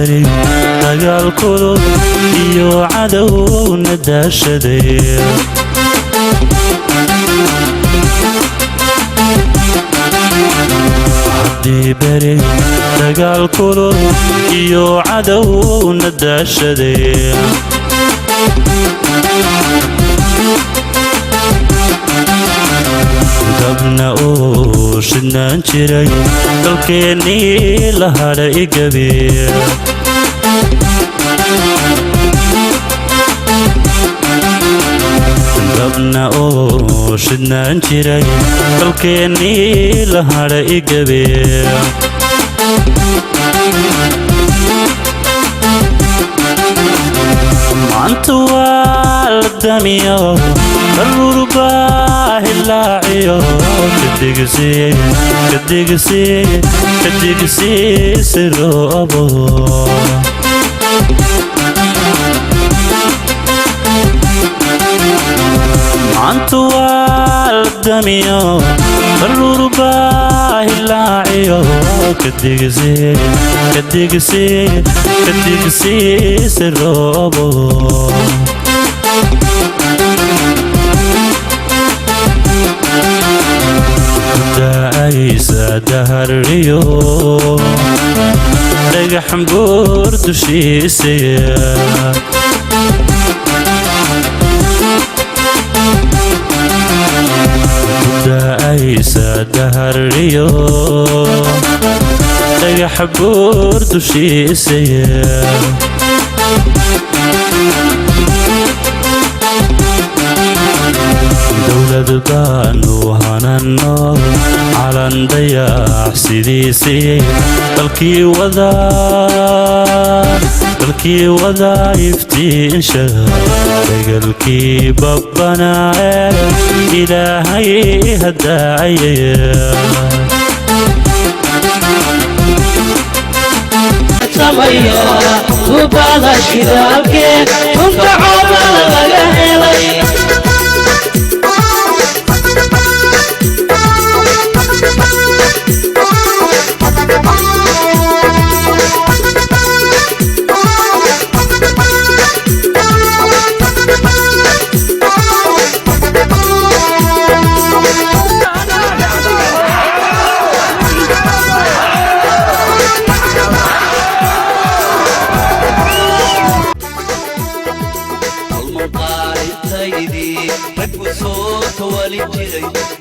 beri dagaal kulul iyo cadow nadaashaday beri dagaal kulul iyo cadow nadaashaday dabna oo shidnaan jiray dalkeennii la hadhay gabiir dabna oo shidnaan jiray dalkeennii la hadhay gabiir maanta waa la damiyo daruurbaa hilaaciyo kadigsi siroobo maanta waa la damiyo daruurbaa hilaaciyo kadigsi siroobo da'aysa dahariyo dhagaxan buur dushiisa da'aysa dahariyo dhagax buur dushiisa dowlad baanu hanano calan dayax sidiisii dalkii wadaa iftiinsha degalkii babbanaaye ilaahay hadaayaya وبعض شدالك كنت عمال لغهلي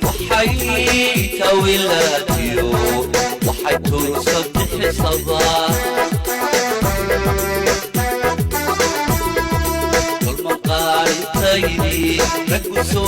وحي تولاتيو وحي ترصد حصبا كل مقال تيدي ركوسو